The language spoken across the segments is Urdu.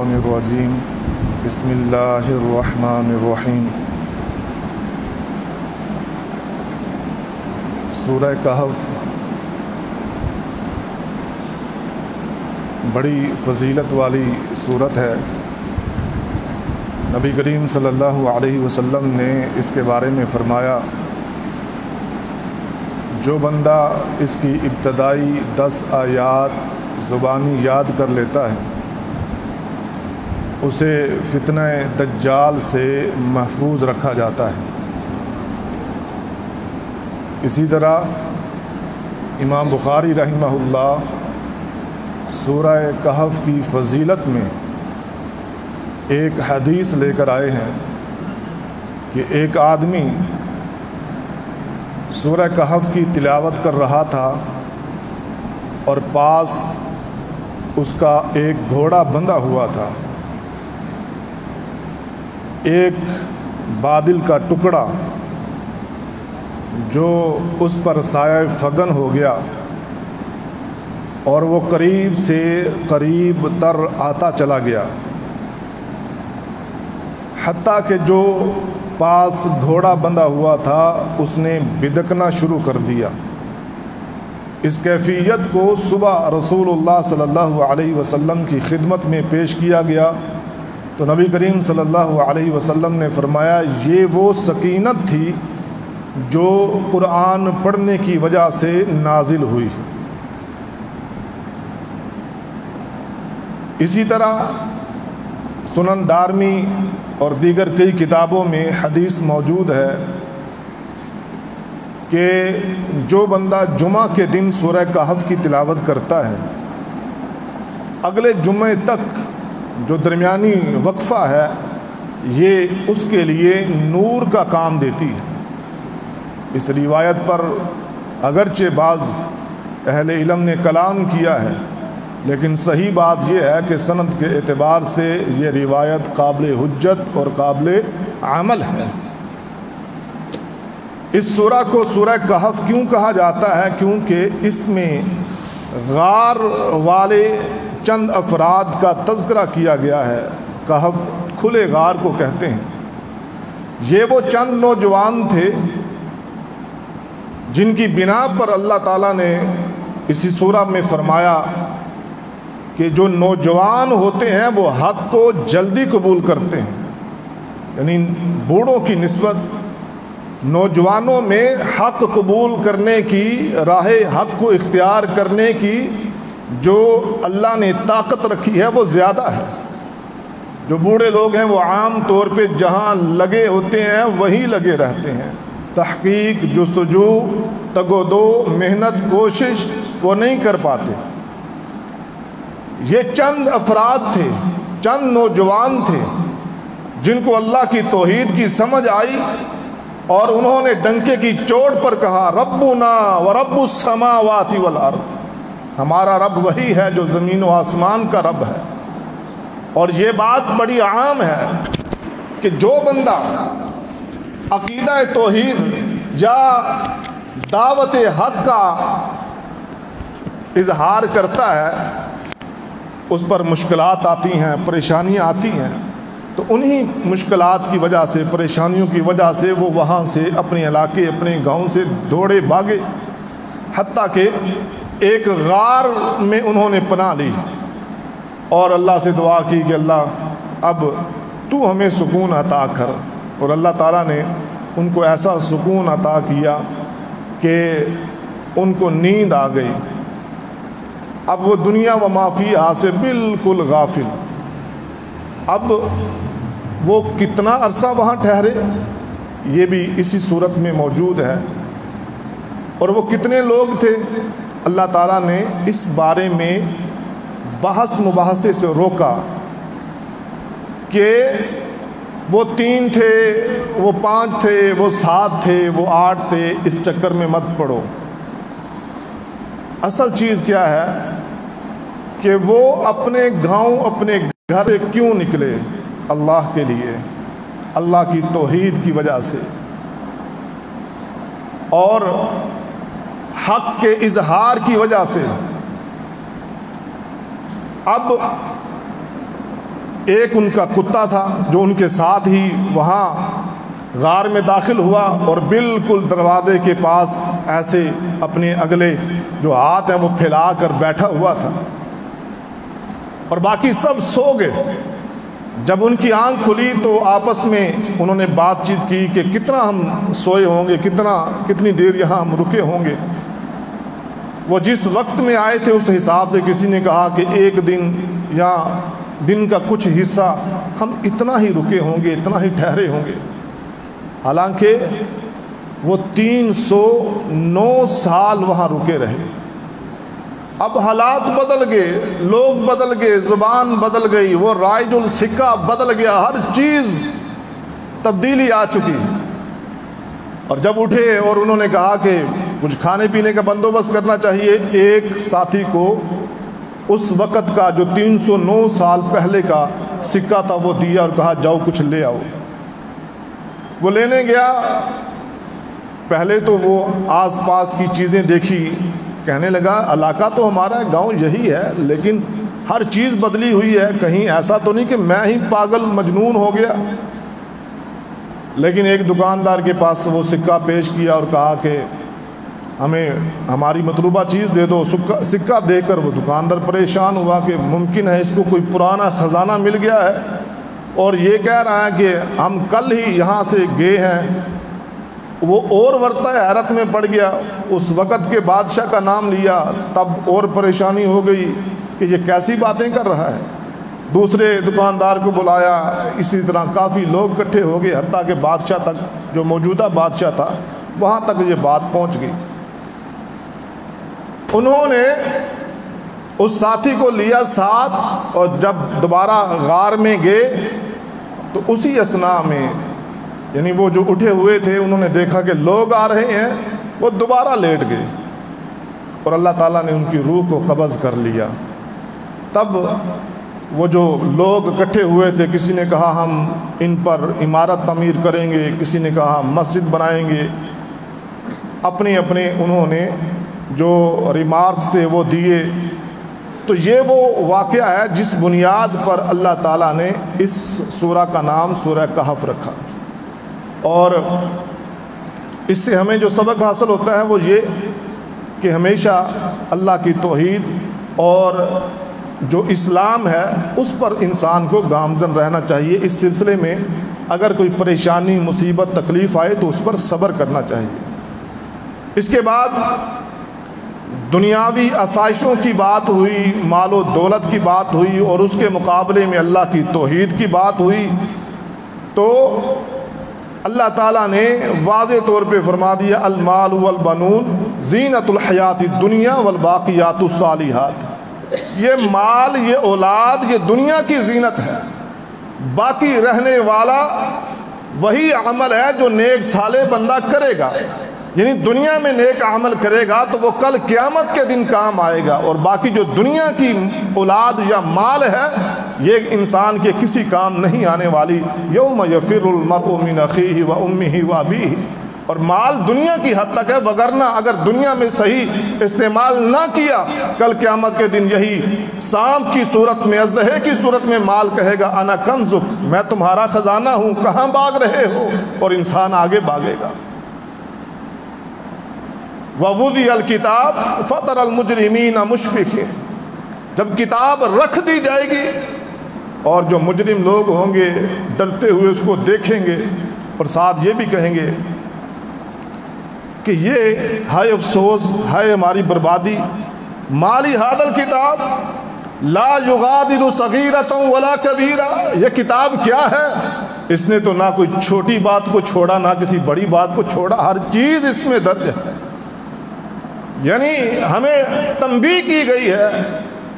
الرجیم بسم اللہ الرحمن الرحیم۔ سورہ کہف بڑی فضیلت والی سورت ہے۔ نبی کریم صلی اللہ علیہ وسلم نے اس کے بارے میں فرمایا، جو بندہ اس کی ابتدائی 10 آیات زبانی یاد کر لیتا ہے اسے فتنہ دجال سے محفوظ رکھا جاتا ہے۔ اسی طرح امام بخاری رحمہ اللہ سورہ کہف کی فضیلت میں ایک حدیث لے کر آئے ہیں کہ ایک آدمی سورہ کہف کی تلاوت کر رہا تھا اور پاس اس کا ایک گھوڑا بندھا ہوا تھا۔ ایک بادل کا ٹکڑا جو اس پر سایہ فگن ہو گیا اور وہ قریب سے قریب تر آتا چلا گیا، حتیٰ کہ جو پاس گھوڑا بندھا ہوا تھا اس نے بدکنا شروع کر دیا۔ اس کیفیت کو صبح رسول اللہ صلی اللہ علیہ وسلم کی خدمت میں پیش کیا گیا تو نبی کریم صلی اللہ علیہ وسلم نے فرمایا، یہ وہ سکینت تھی جو قرآن پڑھنے کی وجہ سے نازل ہوئی۔ اسی طرح سنن دارمی اور دیگر کئی کتابوں میں حدیث موجود ہے کہ جو بندہ جمعہ کے دن سورہ کہف کی تلاوت کرتا ہے، اگلے جمعے تک جو درمیانی وقفہ ہے یہ اس کے لیے نور کا کام دیتی ہے۔ اس روایت پر اگرچہ بعض اہل علم نے کلام کیا ہے، لیکن صحیح بات یہ ہے کہ سند کے اعتبار سے یہ روایت قابل حجت اور قابل عمل ہے۔ اس سورہ کو سورہ کہف کیوں کہا جاتا ہے؟ کیونکہ اس میں غار والے چند افراد کا تذکرہ کیا گیا ہے۔ کہف کھلے غار کو کہتے ہیں۔ یہ وہ چند نوجوان تھے جن کی بنا پر اللہ تعالیٰ نے اسی سورہ میں فرمایا کہ جو نوجوان ہوتے ہیں وہ حق کو جلدی قبول کرتے ہیں، یعنی بوڑھوں کی نسبت نوجوانوں میں حق قبول کرنے کی، راہ حق کو اختیار کرنے کی جو اللہ نے طاقت رکھی ہے وہ زیادہ ہے۔ جو بوڑھے لوگ ہیں وہ عام طور پہ جہاں لگے ہوتے ہیں وہیں لگے رہتے ہیں، تحقیق، جستجو، تگ و دو، محنت، کوشش وہ نہیں کر پاتے۔ یہ چند افراد تھے، چند نوجوان تھے جن کو اللہ کی توحید کی سمجھ آئی اور انہوں نے ڈنکے کی چوٹ پر کہا، ربنا ورب السماوات والارض، ہمارا رب وہی ہے جو زمین و آسمان کا رب ہے۔ اور یہ بات بڑی عام ہے کہ جو بندہ عقیدہ توحید یا دعوت حق کا اظہار کرتا ہے اس پر مشکلات آتی ہیں، پریشانیاں آتی ہیں، تو انہی مشکلات کی وجہ سے، پریشانیوں کی وجہ سے وہ وہاں سے اپنے علاقے، اپنے گاؤں سے دوڑے بھاگے، حتیٰ کہ ایک غار میں انہوں نے پناہ لی اور اللہ سے دعا کی کہ اللہ اب تو ہمیں سکون عطا کر، اور اللہ تعالیٰ نے ان کو ایسا سکون عطا کیا کہ ان کو نیند آ گئی۔ اب وہ دنیا و ما فیہا سے بالکل غافل۔ اب وہ کتنا عرصہ وہاں ٹھہرے یہ بھی اسی صورت میں موجود ہے، اور وہ کتنے لوگ تھے اللہ تعالیٰ نے اس بارے میں بحث مباحثے سے روکا کہ وہ 3 تھے، وہ 5 تھے، وہ 7 تھے، وہ 8 تھے، اس چکر میں مت پڑو۔ اصل چیز کیا ہے کہ وہ اپنے گاؤں، اپنے گھر سے کیوں نکلے؟ اللہ کے لیے، اللہ کی توحید کی وجہ سے اور حق کے اظہار کی وجہ سے۔ اب ایک ان کا کتا تھا جو ان کے ساتھ ہی وہاں غار میں داخل ہوا اور بالکل دروازے کے پاس ایسے اپنے اگلے جو ہاتھ ہیں وہ پھیلا کر بیٹھا ہوا تھا، اور باقی سب سو گئے۔ جب ان کی آنکھ کھلی تو آپس میں انہوں نے بات چیت کی کہ کتنا ہم سوئے ہوں گے، کتنی دیر یہاں ہم رکے ہوں گے۔ وہ جس وقت میں آئے تھے اس حساب سے کسی نے کہا کہ ایک دن یا دن کا کچھ حصہ ہم اتنا ہی رکے ہوں گے، اتنا ہی ٹھہرے ہوں گے۔ حالانکہ وہ 309 سال وہاں رکے رہے۔ اب حالات بدل گئے، لوگ بدل گئے، زبان بدل گئی، وہ رائج السکہ بدل گیا، ہر چیز تبدیلی آ چکی۔ اور جب اٹھے اور انہوں نے کہا کہ کچھ کھانے پینے کا بندوبست کرنا چاہیے، ایک ساتھی کو اس وقت کا جو 309 سال پہلے کا سکہ تھا وہ دیا اور کہا جاؤ کچھ لے آؤ۔ وہ لینے گیا، پہلے تو وہ آس پاس کی چیزیں دیکھی، کہنے لگا علاقہ تو ہمارا گاؤں یہی ہے لیکن ہر چیز بدلی ہوئی ہے، کہیں ایسا تو نہیں کہ میں ہی پاگل مجنون ہو گیا۔ لیکن ایک دکاندار کے پاس وہ سکہ پیش کیا اور کہا کہ ہمیں ہماری مطلوبہ چیز دے دو۔ سکہ دے کر وہ دکاندار پریشان ہوا کہ ممکن ہے اس کو کوئی پرانا خزانہ مل گیا ہے، اور یہ کہہ رہا ہے کہ ہم کل ہی یہاں سے گئے ہیں۔ وہ اور ورطہ حیرت میں پڑ گیا، اس وقت کے بادشاہ کا نام لیا، تب اور پریشانی ہو گئی کہ یہ کیسی باتیں کر رہا ہے۔ دوسرے دکاندار کو بلایا، اسی طرح کافی لوگ اکٹھے ہو گئے، حتیٰ کہ بادشاہ تک، جو موجودہ بادشاہ تھا، وہاں تک یہ بات پہنچ گئی۔ انہوں نے اس ساتھی کو لیا ساتھ، اور جب دوبارہ غار میں گئے تو اسی اثناء میں یعنی وہ جو اٹھے ہوئے تھے انہوں نے دیکھا کہ لوگ آ رہے ہیں، وہ دوبارہ لیٹ گئے اور اللہ تعالیٰ نے ان کی روح کو قبض کر لیا۔ تب وہ جو لوگ اکٹھے ہوئے تھے، کسی نے کہا ہم ان پر عمارت تعمیر کریں گے، کسی نے کہا مسجد بنائیں گے، اپنے انہوں نے جو ریمارکس تھے وہ دیے۔ تو یہ وہ واقعہ ہے جس بنیاد پر اللہ تعالیٰ نے اس سورہ کا نام سورہ کہف رکھا، اور اس سے ہمیں جو سبق حاصل ہوتا ہے وہ یہ کہ ہمیشہ اللہ کی توحید اور جو اسلام ہے اس پر انسان کو گامزن رہنا چاہیے۔ اس سلسلے میں اگر کوئی پریشانی، مصیبت، تکلیف آئے تو اس پر صبر کرنا چاہیے۔ اس کے بعد دنیاوی آسائشوں کی بات ہوئی، مال و دولت کی بات ہوئی، اور اس کے مقابلے میں اللہ کی توحید کی بات ہوئی، تو اللہ تعالیٰ نے واضح طور پہ فرما دیا المال والبنون زینت الحیات الدنیا والباقیات الصالحات۔ یہ مال، یہ اولاد، یہ دنیا کی زینت ہے، باقی رہنے والا وہی عمل ہے جو نیک صالح بندہ کرے گا۔ یعنی دنیا میں نیک عمل کرے گا تو وہ کل قیامت کے دن کام آئے گا، اور باقی جو دنیا کی اولاد یا مال ہے یہ انسان کے کسی کام نہیں آنے والی۔ یوم یفر المرء من اخیہ و امہ و ابیہ، اور مال دنیا کی حد تک ہے، وگرنہ اگر دنیا میں صحیح استعمال نہ کیا، کل قیامت کے دن یہی سانپ کی صورت میں، اژدہے کی صورت میں مال کہے گا انا کنزک، میں تمہارا خزانہ ہوں، کہاں بھاگ رہے ہو، اور انسان آگے بھاگے گا۔ وَوُضِعَ الْكِتَابُ فَتَرَى الْمُجْرِمِينَ مُشْفِقِينَ، جب کتاب رکھ دی جائے گی اور جو مجرم لوگ ہوں گے ڈرتے ہوئے اس کو دیکھیں گے، اور ساتھ یہ بھی کہیں گے کہ یہ ہائے افسوس، ہائے ہماری بربادی، مالی ھذا الکتاب لا یغادر صغیرۃ ولا کبیرہ، یہ کتاب کیا ہے، اس نے تو نہ کوئی چھوٹی بات کو چھوڑا نہ کسی بڑی بات کو چھوڑا، ہر چیز اس میں درج ہے۔ یعنی ہمیں تنبیہ کی گئی ہے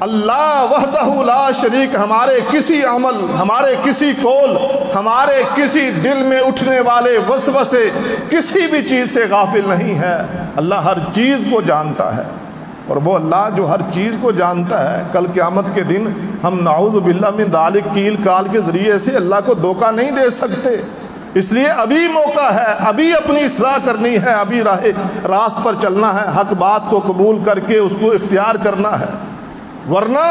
اللہ وحدہ لا شریک ہمارے کسی عمل، ہمارے کسی قول، ہمارے کسی دل میں اٹھنے والے وسوسے، کسی بھی چیز سے غافل نہیں ہے۔ اللہ ہر چیز کو جانتا ہے، اور وہ اللہ جو ہر چیز کو جانتا ہے، کل قیامت کے دن ہم نعوذ باللہ من ذالک کیل کال کے ذریعے سے اللہ کو دھوکہ نہیں دے سکتے۔ اس لیے ابھی موقع ہے، ابھی اپنی اصلاح کرنی ہے، ابھی راست پر چلنا ہے، حق بات کو قبول کر کے اس کو اختیار کرنا ہے، ورنہ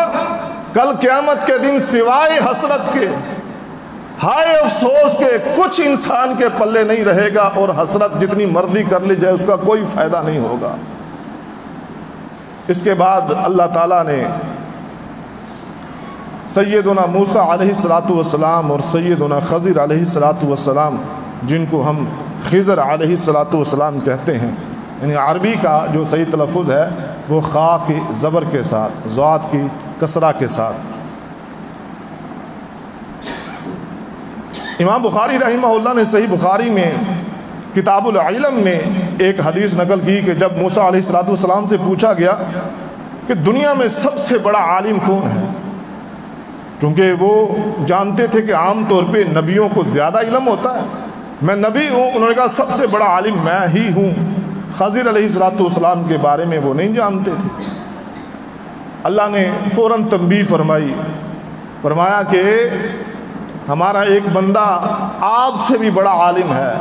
کل قیامت کے دن سوائے حسرت کے، ہائے افسوس کے، کچھ انسان کے پلے نہیں رہے گا، اور حسرت جتنی مرضی کر لی جائے اس کا کوئی فائدہ نہیں ہوگا۔ اس کے بعد اللہ تعالیٰ نے سیدنا موسیٰ علیہ السلام اور سیدنا خضر علیہ السلام، جن کو ہم خضر علیہ السلام کہتے ہیں، یعنی عربی کا جو صحیح تلفظ ہے وہ خا کی زبر کے ساتھ، ضاد کی کسرہ کے ساتھ۔ امام بخاری رحمہ اللہ نے صحیح بخاری میں کتاب العلم میں ایک حدیث نقل کی کہ جب موسیٰ علیہ السلام سے پوچھا گیا کہ دنیا میں سب سے بڑا عالم کون ہے، کیونکہ وہ جانتے تھے کہ عام طور پہ نبیوں کو زیادہ علم ہوتا ہے، میں نبی ہوں، انہوں نے کہا سب سے بڑا عالم میں ہی ہوں۔ خضر علیہ السلام کے بارے میں وہ نہیں جانتے تھے۔ اللہ نے فوراً تنبیہ فرمایا کہ ہمارا ایک بندہ آپ سے بھی بڑا عالم ہے،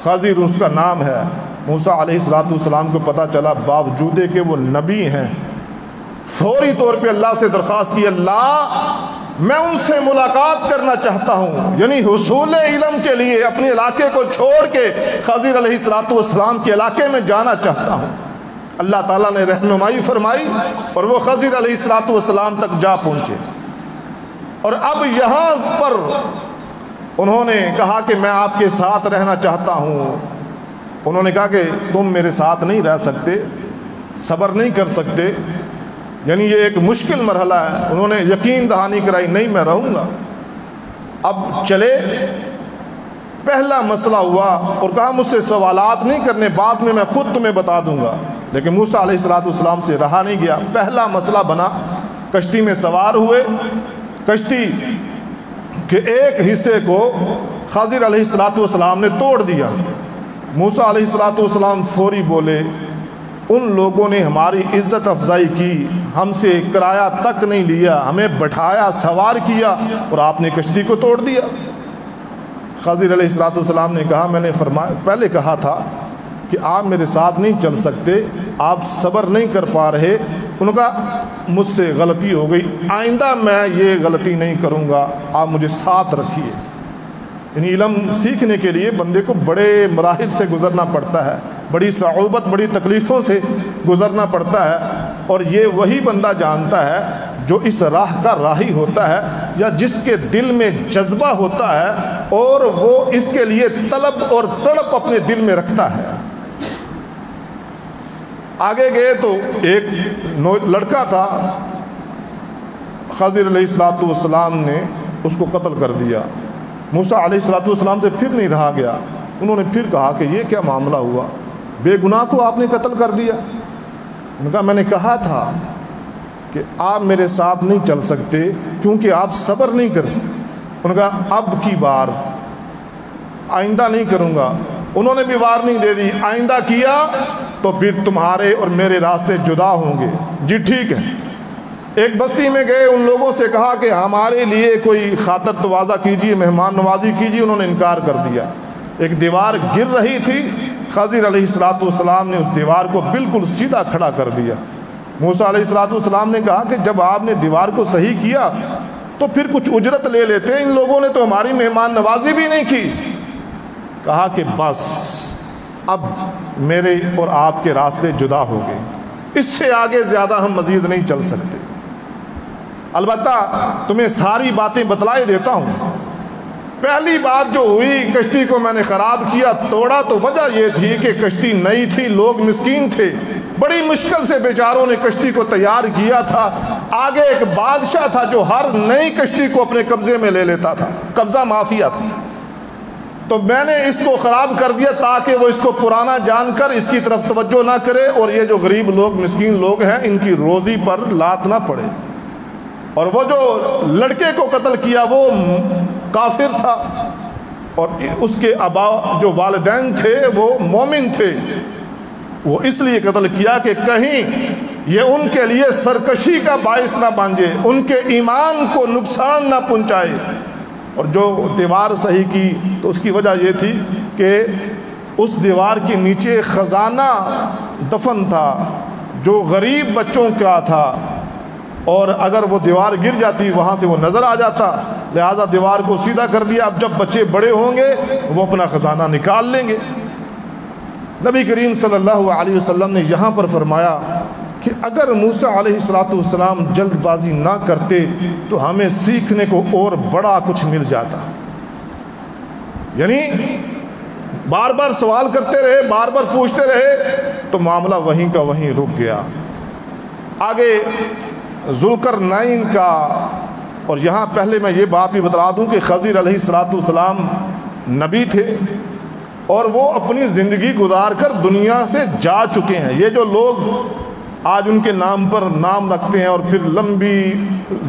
خضر اس کا نام ہے۔ موسیٰ علیہ السلام کو پتہ چلا، باوجود کہ وہ نبی ہیں، فوری طور پہ اللہ سے درخواست کی، اللہ میں ان سے ملاقات کرنا چاہتا ہوں، یعنی حصول علم کے لیے اپنے علاقے کو چھوڑ کے خضر علیہ السلام کے علاقے میں جانا چاہتا ہوں۔ اللہ تعالیٰ نے رہنمائی فرمائی اور وہ خضر علیہ السلام تک جا پہنچے، اور اب یہاں پر انہوں نے کہا کہ میں آپ کے ساتھ رہنا چاہتا ہوں۔ انہوں نے کہا کہ تم میرے ساتھ نہیں رہ سکتے، صبر نہیں کر سکتے، یعنی یہ ایک مشکل مرحلہ ہے۔ انہوں نے یقین دہانی کرائی، نہیں میں رہوں گا۔ اب چلے، پہلا مسئلہ ہوا اور کہا مجھ سے سوالات نہیں کرنے، بعد میں خود تمہیں بتا دوں گا، لیکن موسیٰ علیہ السلام سے رہا نہیں گیا۔ پہلا مسئلہ بنا، کشتی میں سوار ہوئے، کشتی کے ایک حصے کو خضر علیہ السلام نے توڑ دیا۔ موسیٰ علیہ السلام فوری بولے، ان لوگوں نے ہماری عزت افزائی کی، ہم سے کرایہ تک نہیں لیا، ہمیں بٹھایا، سوار کیا، اور آپ نے کشتی کو توڑ دیا۔ خضر علیہ السلام نے کہا، میں نے پہلے کہا تھا کہ آپ میرے ساتھ نہیں چل سکتے، آپ صبر نہیں کر پا رہے۔ انہوں نے کہا مجھ سے غلطی ہو گئی، آئندہ میں یہ غلطی نہیں کروں گا، آپ مجھے ساتھ رکھیے۔ یعنی علم سیکھنے کے لیے بندے کو بڑے مراحل سے گزرنا پڑتا ہے، بڑی صعوبت، بڑی تکلیفوں سے گزرنا پڑتا ہے، اور یہ وہی بندہ جانتا ہے جو اس راہ کا راہی ہوتا ہے، یا جس کے دل میں جذبہ ہوتا ہے اور وہ اس کے لیے طلب اور تڑپ اپنے دل میں رکھتا ہے۔ آگے گئے تو ایک لڑکا تھا، خضر علیہ السلام نے اس کو قتل کر دیا۔ موسیٰ علیہ السلام سے پھر نہیں رہا گیا، انہوں نے پھر کہا کہ یہ کیا معاملہ ہوا، بے گناہ کو آپ نے قتل کر دیا۔ انہوں نے کہا میں نے کہا تھا کہ آپ میرے ساتھ نہیں چل سکتے کیونکہ آپ صبر نہیں کریں۔ انہوں نے کہا اب کی بار آئندہ نہیں کروں گا۔ انہوں نے بھی وارننگ دے دی، آئندہ کیا تو پھر تمہارے اور میرے راستے جدا ہوں گے۔ جی ٹھیک ہے۔ ایک بستی میں گئے، ان لوگوں سے کہا کہ ہمارے لیے کوئی خاطر تواضع کیجیے، مہمان نوازی کیجیے، انہوں نے انکار کر دیا۔ ایک دیوار گر رہی تھی، خضر علیہ السلام نے اس دیوار کو بالکل سیدھا کھڑا کر دیا۔ موسیٰ علیہ السلام نے کہا کہ جب آپ نے دیوار کو صحیح کیا تو پھر کچھ اجرت لے لیتے، ان لوگوں نے تو ہماری مہمان نوازی بھی نہیں کی۔ کہا کہ بس اب میرے اور آپ کے راستے جدا ہو گئے، اس سے آگے زیادہ ہم مزید نہیں چل سکتے۔ البتہ تمہیں ساری باتیں بتلائے دیتا ہوں۔ پہلی بات جو ہوئی، کشتی کو میں نے خراب کیا، توڑا، تو وجہ یہ تھی کہ کشتی نئی تھی، لوگ مسکین تھے، بڑی مشکل سے بیچاروں نے کشتی کو تیار کیا تھا۔ آگے ایک بادشاہ تھا جو ہر نئی کشتی کو اپنے قبضے میں لے لیتا تھا، قبضہ مافیا تھا، تو میں نے اس کو خراب کر دیا تاکہ وہ اس کو پرانا جان کر اس کی طرف توجہ نہ کرے، اور یہ جو غریب لوگ، مسکین لوگ ہیں، ان کی روزی پر لات نہ پڑے۔ اور وہ جو لڑکے کو قتل کیا وہ کافر تھا، اور اس کے آبا جو والدین تھے وہ مومن تھے۔ وہ اس لیے قتل کیا کہ کہیں یہ ان کے لیے سرکشی کا باعث نہ بن جائے، ان کے ایمان کو نقصان نہ پہنچائے۔ اور جو دیوار صحیح کی تو اس کی وجہ یہ تھی کہ اس دیوار کے نیچے خزانہ دفن تھا جو غریب بچوں کا تھا، اور اگر وہ دیوار گر جاتی وہاں سے وہ نظر آ جاتا، لہٰذا دیوار کو سیدھا کر دیا۔ اب جب بچے بڑے ہوں گے وہ اپنا خزانہ نکال لیں گے۔ نبی کریم صلی اللہ علیہ وسلم نے یہاں پر فرمایا کہ اگر موسیٰ علیہ السلام جلد بازی نہ کرتے تو ہمیں سیکھنے کو اور بڑا کچھ مل جاتا۔ یعنی بار بار سوال کرتے رہے، بار بار پوچھتے رہے تو معاملہ وہیں کا وہیں رک گیا۔ آگے ذوالقرنین کا، اور یہاں پہلے میں یہ بات بھی بتا دوں کہ خضر علیہ السلام نبی تھے اور وہ اپنی زندگی گزار کر دنیا سے جا چکے ہیں۔ یہ جو لوگ آج ان کے نام پر نام رکھتے ہیں اور پھر لمبی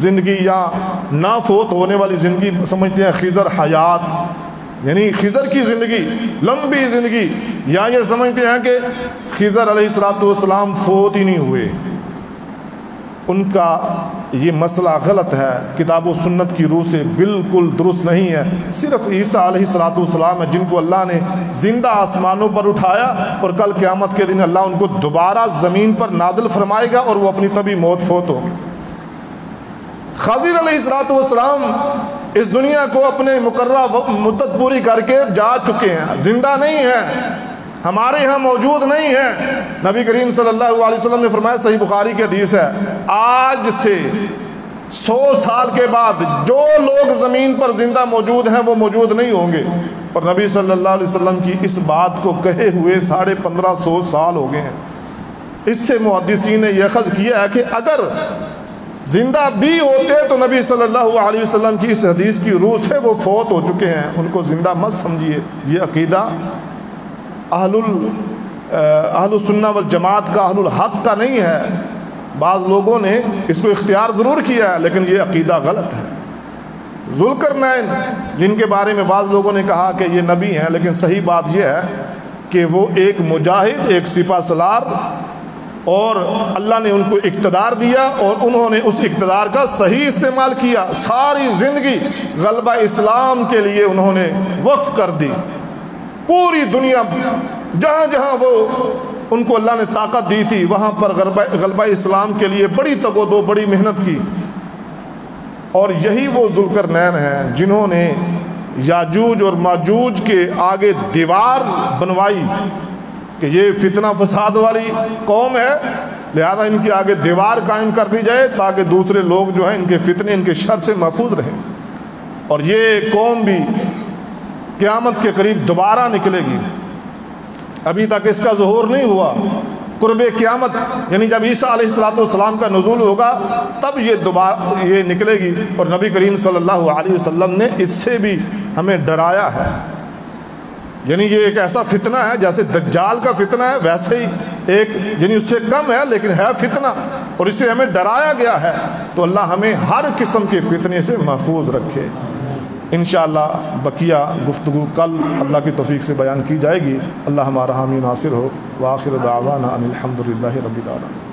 زندگی یا نہ فوت ہونے والی زندگی سمجھتے ہیں خضر حیات، یعنی خضر کی زندگی لمبی زندگی، یا یہ سمجھتے ہیں کہ خضر علیہ السلام فوت ہی نہیں ہوئے۔ ان کا یہ مسئلہ غلط ہے، کتاب و سنت کی روح سے بالکل درست نہیں ہے۔ صرف عیسیٰ علیہ السلام ہے جن کو اللہ نے زندہ آسمانوں پر اٹھایا، اور کل قیامت کے دن اللہ ان کو دوبارہ زمین پر نازل فرمائے گا اور وہ اپنی طبی موت فوت ہوگی۔ خضر علیہ السلام اس دنیا کو اپنے مقررہ مدت پوری کر کے جا چکے ہیں، زندہ نہیں ہیں، ہمارے ہاں موجود نہیں ہیں۔ نبی کریم صلی اللہ علیہ وسلم نے فرمایا، صحیح بخاری کی حدیث ہے، آج سے 100 سال کے بعد جو لوگ زمین پر زندہ موجود ہیں وہ موجود نہیں ہوں گے۔ اور نبی صلی اللہ علیہ وسلم کی اس بات کو کہے ہوئے 1550 سال ہو گئے ہیں۔ اس سے محدثین نے یہ اخذ کیا ہے کہ اگر زندہ بھی ہوتے تو نبی صلی اللہ علیہ وسلم کی اس حدیث کی روح سے وہ فوت ہو چکے ہیں، ان کو زندہ مت سمجھیے۔ یہ عقیدہ اہل السنہ والجماعت کا، اہل الحق کا نہیں ہے۔ بعض لوگوں نے اس کو اختیار ضرور کیا ہے لیکن یہ عقیدہ غلط ہے۔ ذوالقرنین جن کے بارے میں بعض لوگوں نے کہا کہ یہ نبی ہیں، لیکن صحیح بات یہ ہے کہ وہ ایک مجاہد، ایک سپہ سالار، اور اللہ نے ان کو اقتدار دیا اور انہوں نے اس اقتدار کا صحیح استعمال کیا۔ ساری زندگی غلبہ اسلام کے لیے انہوں نے وقف کر دی۔ پوری دنیا جہاں جہاں وہ ان کو اللہ نے طاقت دی تھی وہاں پر غلبہ اسلام کے لیے بڑی تگ و دو، بڑی محنت کی۔ اور یہی وہ ذوالقرنین ہیں جنہوں نے یاجوج اور ماجوج کے آگے دیوار بنوائی کہ یہ فتنہ فساد والی قوم ہے، لہذا ان کے آگے دیوار قائم کر دی جائے تاکہ دوسرے لوگ جو ہیں ان کے فتنے، ان کے شر سے محفوظ رہیں۔ اور یہ قوم بھی قیامت کے قریب دوبارہ نکلے گی، ابھی تک اس کا ظہور نہیں ہوا۔ قرب قیامت یعنی جب عیسیٰ علیہ السلام کا نزول ہوگا تب یہ دوبارہ یہ نکلے گی، اور نبی کریم صلی اللہ علیہ وسلم نے اس سے بھی ہمیں ڈرایا ہے۔ یعنی یہ ایک ایسا فتنہ ہے جیسے دجال کا فتنہ ہے، ویسے ہی ایک یعنی اس سے کم ہے لیکن ہے فتنہ، اور اس سے ہمیں ڈرایا گیا ہے۔ تو اللہ ہمیں ہر قسم کے فتنے سے محفوظ رکھے۔ انشاءاللہ بقیہ گفتگو کل اللہ کی توفیق سے بیان کی جائے گی۔ اللہ ہمارا حامی ناصر ہو۔ وآخر دعوانا ان الحمد للہ رب العالمین۔